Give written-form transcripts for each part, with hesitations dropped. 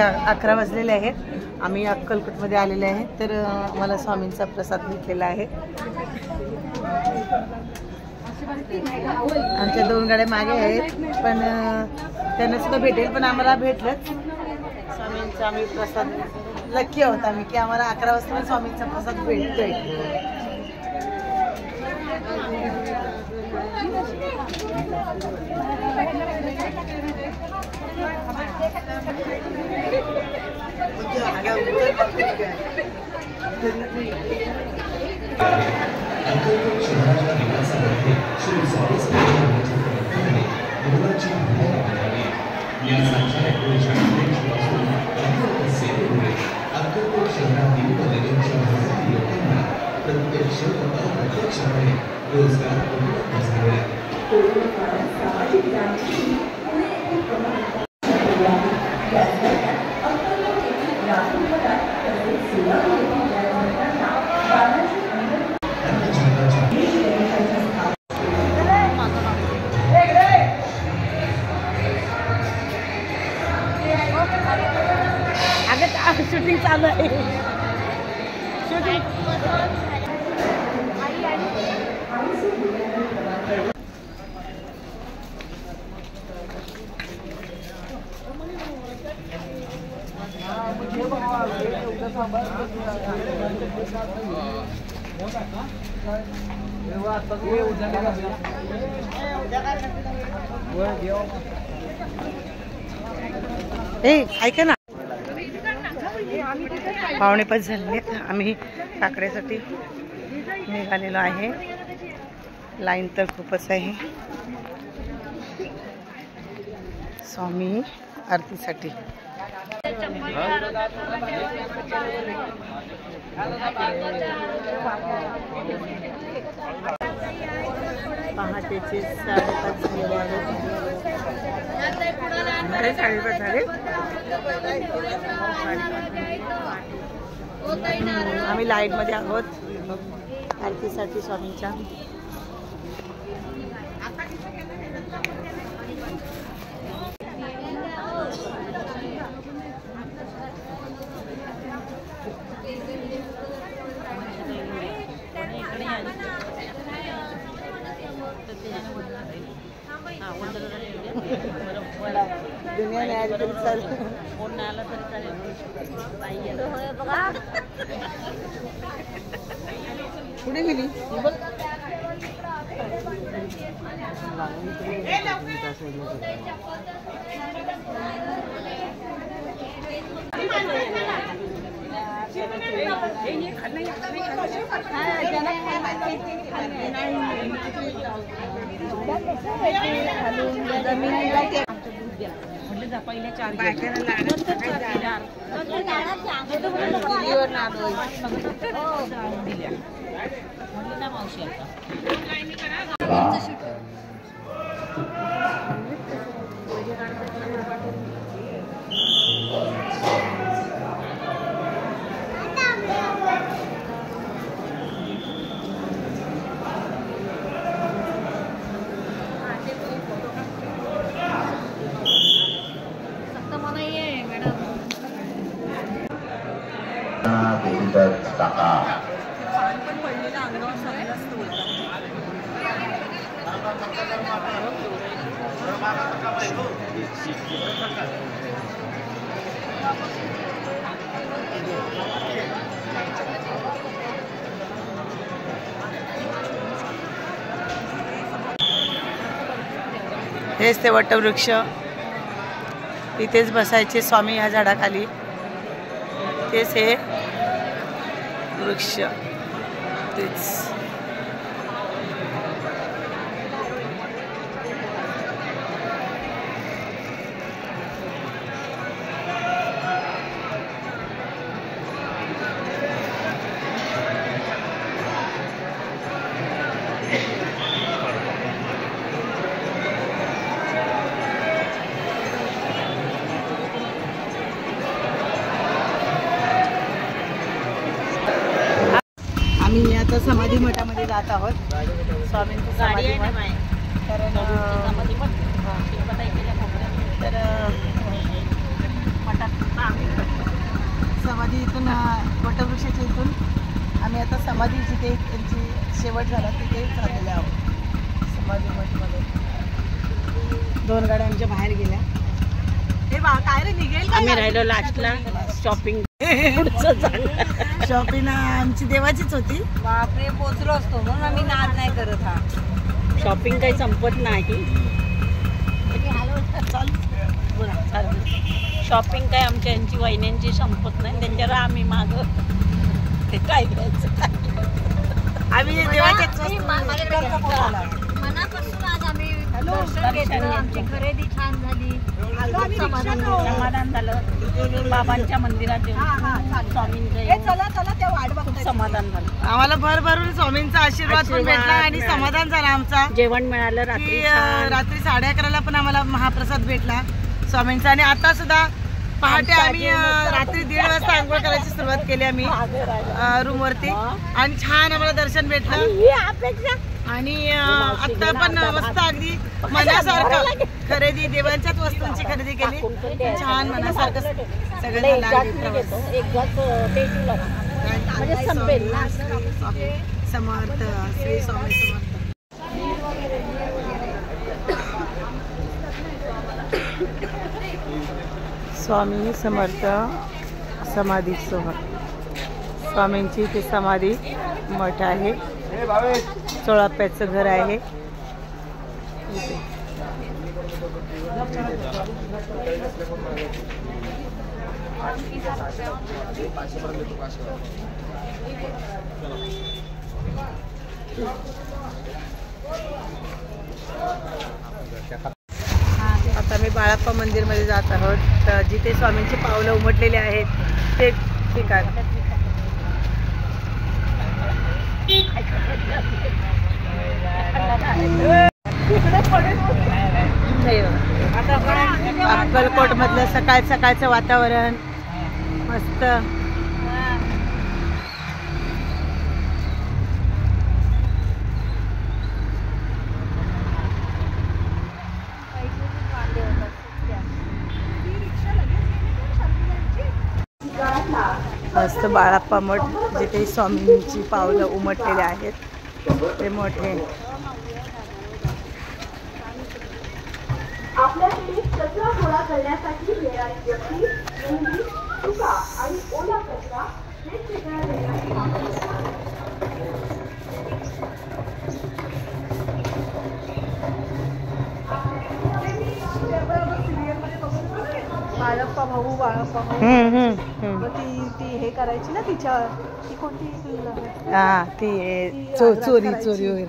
11 वाजलेले आहेत. आम्ही अक्कलकोटमध्ये आलेले आहे. तर आम्हाला स्वामींचा प्रसाद भेटलेला आहे. आमच्या 2 गाड्या मागे आहेत, पण त्यांना सुद्धा भेटेल, पण आम्हाला भेटलंच स्वामींचा. आम्ही प्रसाद लकी आहोत आम्ही की आम्हाला 11 वाजता स्वामींचा प्रसाद भेटतोय. शूटिंग चालू आहे. शूटिंग ऐका ना, 4:45 झाले. आम्ही काकड्यासाठी निघालेलो आहे. लाईन तर खूपच आहे स्वामी आरतीसाठी. पहाटेचे 5:30 झालेले आहेत. 5:30 झाले. आम्ही लाईट मध्ये आहोत आरतीसाठी स्वामींच्या. दुनिया नाही आली तरी चालेल. फोन नाही आला तरी चालेल. पुढे गेली पहिल्या 4 हेच ते वटवृक्ष. इथेच बसायचे स्वामी ह्या झाडाखाली. तेच हे वृक्ष तेच. आम्ही आता समाधी मठामध्ये जात आहोत. स्वामींची समाधी मठ. कारण तर मठात समाधी इथून वटवृक्षाच्या इथून आम्ही आता समाधी जिथे त्यांची शेवट झाला तिथे चाललेले आहोत. समाधी मठमध्ये 2 गाड्या आमच्या बाहेर गेल्या. हे काय रे निघेल. आम्ही राहिलो लास्टला शॉपिंग. शॉपिंग आमची देवाचीच होती. बापरे पोचलो असतो म्हणून आम्ही नाद नाही करत. हा शॉपिंग काही संपत नाही. शॉपिंग काय आमच्या यांची वहिन्यांची संपत नाही. त्यांच्यावर आम्ही माग ते काय घ्यायचं आम्ही देवाच्याच मनापासून आज आम्ही दर्शन घेतलं. आमची खरेदी छान झाली. समाधान झालं. बाबांच्या मंदिरात स्वामींचं समाधान झालं. आम्हाला भरभरून स्वामींचा आशीर्वाद पण भेटला आणि समाधान झालं. आमचा जेवण मिळालं. रात्री 11:30ला पण आम्हाला महाप्रसाद भेटला स्वामींचा. आणि आता सुद्धा पहाटे आम्ही रात्री 1:30 वाजता आंघोळ करायची सुरुवात केली आम्ही रूम वरती आणि छान आम्हाला दर्शन भेटलं. आणि आता पण मस्त अगदी मनासारखं खरेदी देवांच्याच वस्तूंची खरेदी केली. छान मनासारखं सगळं समर्थ श्री स्वामी समर्थ. स्वामी समर्थ समाधी सोहळ. स्वामींची ती समाधी मठ आहे. 16 घर आहे. आता मी बाळाप्पा मंदिरमध्ये जात आहोत. तर जिथे स्वामींची पावलं उमटलेली आहेत ते ठिकाण. अक्कलकोट मधलं सकाळचं वातावरण मस्त. मस्त बाळाप्पा मठ जिथे स्वामींची पावलं उमटलेले आहेत ते मोठे. आपल्या पिढीत कचरा गोळा करण्यासाठी येणारी व्यक्ती नेहमी सुका आणि ओला कचरा वेगवेगळ्या बाळप्पा भाऊ ती हे करायची ना तिच्या ती कोणती ती चोरी वगैरे.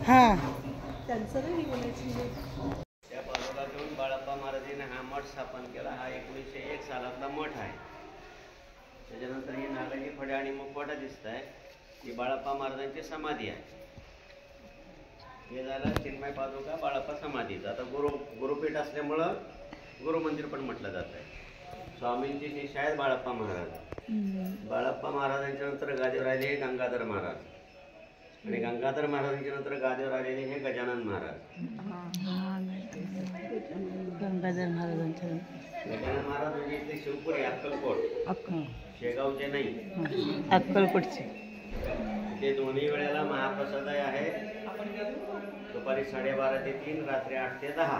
हा त्यांचं नाही बोलायची. बाळप्पा महाराजांनी हा मठ स्थापन केला. हा 1901 सालातला मठ आहे. त्याच्यानंतर ही नागाची फडे आणि मुखवटा दिसत आहे. ही बाळप्पा महाराजांची समाधी आहे. हे झालं चिन्मय पादुका बाळप्पा समाधीचं. आता गुरुपीठ असल्यामुळं गुरु मंदिर पण म्हटलं जात आहे. स्वामींची शिष्य आहेत बाळप्पा महाराज. बाळप्पा महाराजांच्या नंतर गादीवर आले गंगाधर महाराज आणि गंगाधर महाराजांच्या नंतर गादीवर आलेले हे गजानन महाराज. गंगाधर महाराजांच्या गजानन महाराज म्हणजे इथले शिवपुरी अक्कलकोट शेगावचे नाही अक्कलकोटचे. ते दोन्ही वेळेला महाप्रसाद आहे. दुपारी 12:30 ते 3, रात्री 8 ते 10.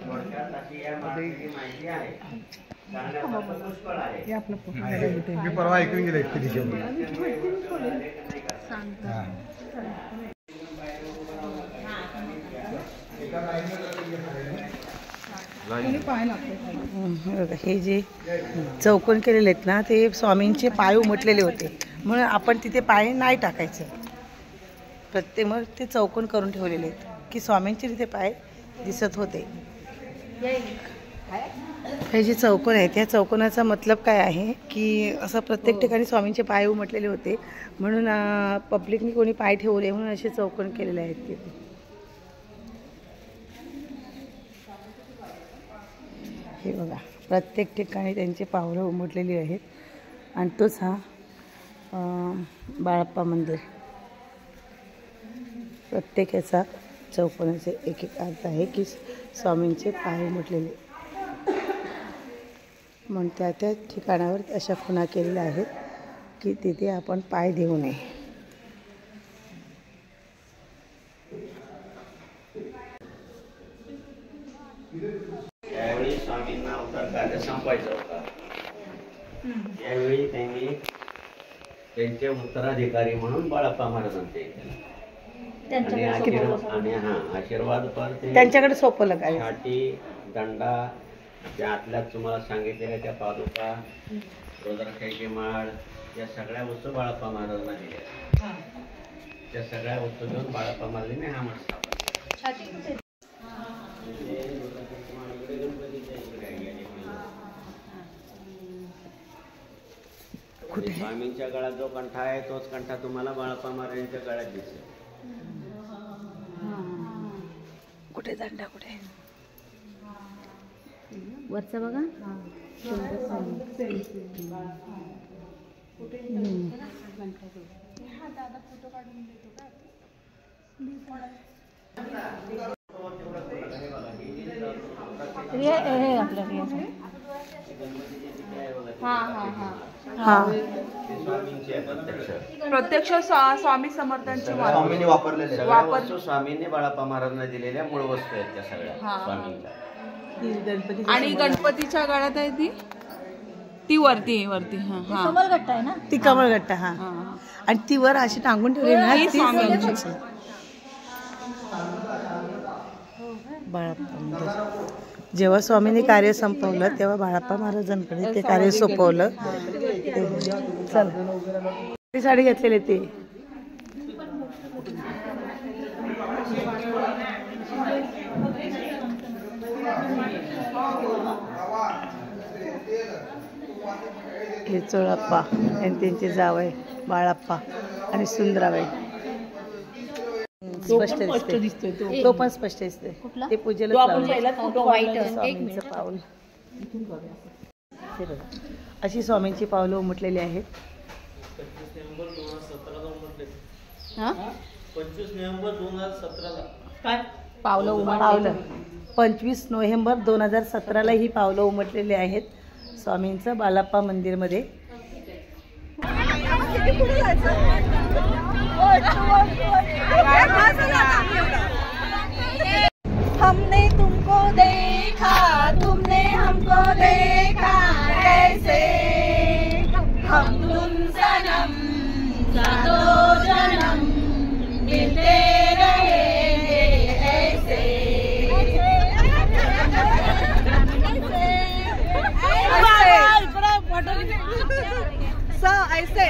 थोडक्यात अशी या माहिती आहे. पुष्कळ आहे. मी परवा ऐकून गेले हे जे चौकोन केलेले आहेत ना ते स्वामींचे पाय उमटलेले होते म्हणून आपण तिथे पाय नाही टाकायचं. प्रत्येक मग ते चौकोन करून ठेवलेले आहेत की स्वामींचे तिथे पाय दिसत होते. हे जे चौकोन आहे त्या चौकोनाचा मतलब काय आहे की असं प्रत्येक ठिकाणी स्वामींचे पाय उमटलेले होते म्हणून पब्लिकनी कोणी पाय ठेवले म्हणून असे चौकोन केलेले आहेत तिथे. हे बघा प्रत्येक ठिकाणी त्यांचे पावलं उमटलेली आहेत आणि तोच हा बाळप्पा मंदिर. प्रत्येक याचा चौकोनाचे एक एक अर्थ आहे की स्वामींचे पाय उमटलेले. म्हणून त्या त्या ठिकाणावर अशा खुणा केलेल्या आहेत की तिथे आपण पाय देऊ नये. त्यावेळी स्वामींना अवतार कार्य संपवायचं होता. त्यावेळी त्यांनी त्यांचे उत्तराधिकारी म्हणून बाळाप्पा महाराजांचे आणि आशीर्वाद पर त्यांच्याकडे सोपवलं काय छाटी दंडा त्या आतल्यात तुम्हाला सांगितलेल्या त्या पादुका रुद्राक्षाची माळ या सगळ्या वस्तू बाळाप्पा महाराजांना दिल्या. त्या सगळ्या वस्तू घेऊन बाळाप्पा महाराजांनी हा मठ स्थापन. स्वामींच्या गळ्यात जो कंठा आहे तोच कंठा तुम्हाला बाळाप्पा महाराजांच्या गळ्यात दिसेल. कुठे दंडा कुठे वरचा बघा. प्रत्यक्ष स्वामी समर्थांची स्वामींनी वापरलेले वस्तू स्वामींनी बाळाप्पा महाराजांना दिलेल्या मूळ वस्तू आहेत त्या सगळ्या स्वामींच्या. आणि गणपतीच्या गळ्यात आहे ती वरती हा. कमलगट्टा आहे ना ती कमळगट्टा. हा आणि ती वर अशी टांगून ठेवली ना ती स्वामींची. बाळाप्पा मंदिर जेव्हा स्वामींनी कार्य संपवलं तेव्हा बाळाप्पा महाराजांकडे ते कार्य सोपवलं. चल ती साडी घेतलेली ती हे चोळाप्पा आणि त्यांचे जावई बाळाप्पा आणि सुंदराबाई. स्पष्ट दिसतोय तो पण स्पष्ट दिसतोय. ते पूजेला स्वामींचं पाऊल. अशी स्वामींची पावलं उमटलेली आहेत. 25 नोव्हेंबर 2017 पावलं 25 नोव्हेंबर 2017 ही पावलं उमटलेली आहेत स्वामींचं बाळाप्पा मंदिरमध्ये. हमने तुमको देखा तुमने हमको देखा कैसे हम तुम सनम सातों जन्म मिलते रहेंगे ऐसे. ऐसे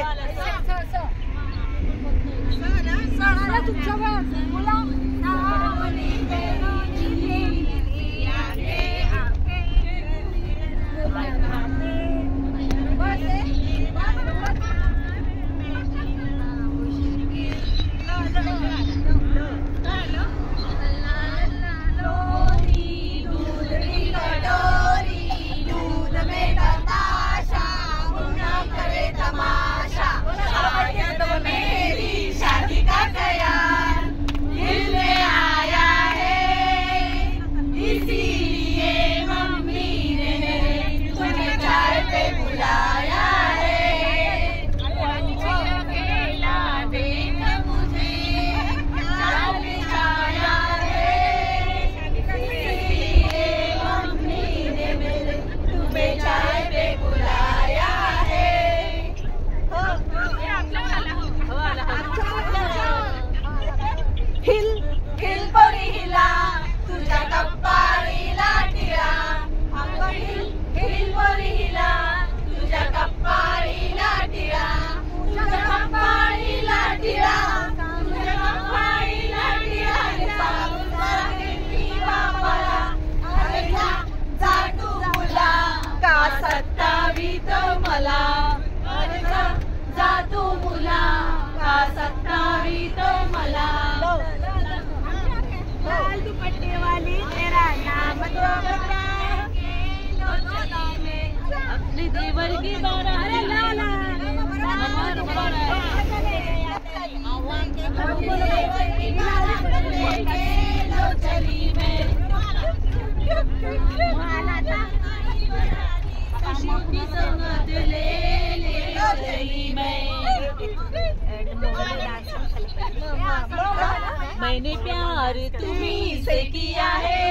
मैंने प्यार तुम्ही से किया है,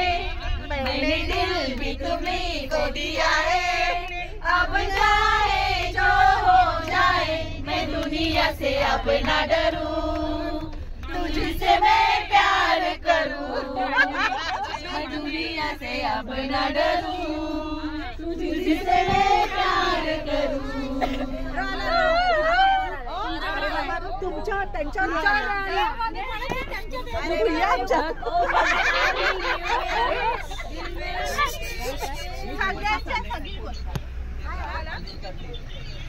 मैंने दिल भी तुम्ही को दिया है। अब जाए जो हो जाए, मैं दुनिया से अब ना डरूं, तुझसे मैं प्यार करूं। मैं दुनिया से अब ना डरूं, तुझसे मैं प्यार करूं। तुमच्या त्यांच्या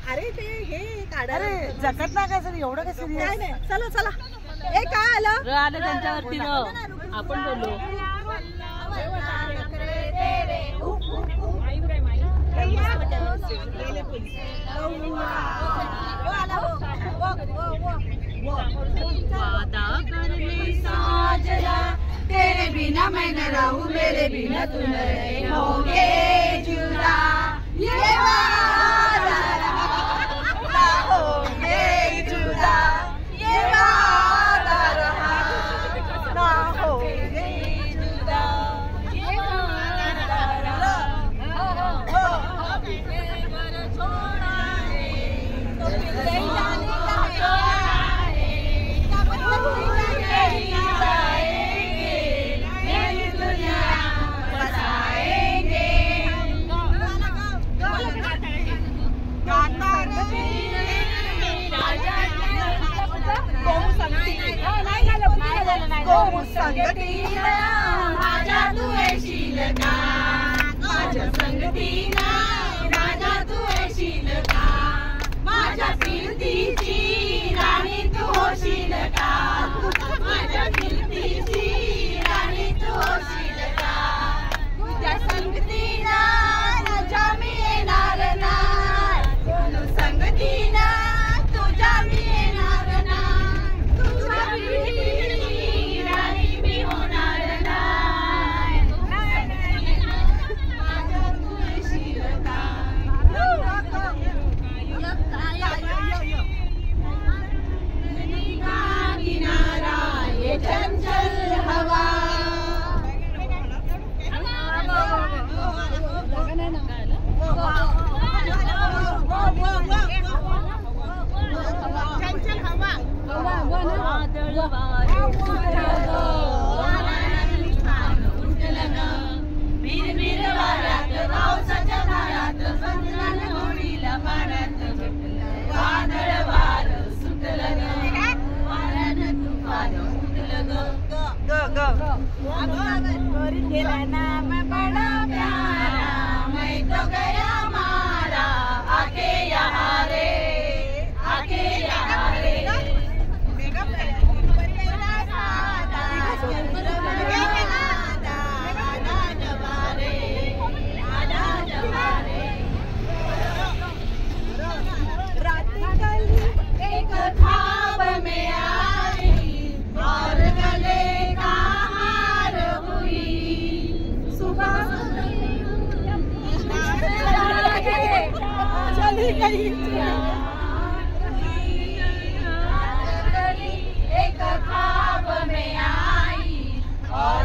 अरे ते हे काढा. अरे जगत ना काय सर एवढं कसं काय नाही. चला चला. ए काय आलं आलं त्यांच्यावरती आपण बोललो. वादा कर ले साजना, तेरे बिना मैं न रहूं, मेरे बिना तू न रहोगे जुदा। ये वादा ना होगे जुदा, ये वादा रहा ना होगे जुदा, ये वादा रहा। छोड़ा है तो फिर जाने का राजा तू येशील का, माझ्या संगतीला राजा तू येशील का, माझ्या कीर्तीची राणी तू होशील का, माझ्या कीर्तीची राणी तू होशील का, तुझ्या संगतीला राजा मी येणार नाही, संगतीला तुझ्या मी येणार नाही, तुझ्या राणी मी होणार नाही, माझ्या तू येशील का. किनारा ये चंचल हवा, चंचल हवा वादळ वारे उठलं ग, बिरबिर वाऱ्यात पावसाच्या धारात, बंधनान होडीला पाण्यात भेटलं, वादळ वार सुटलं ग, वाऱ्यानं तुफान उठलं ग. तेरा नाम बड़ा प्यारा, मैं तो गया मारा, आके यहाँ रे, आके यहाँ रे. एक ख्वाब में आई और गले का हार हुई, सुबह चली गई एक ख्वाब में आई और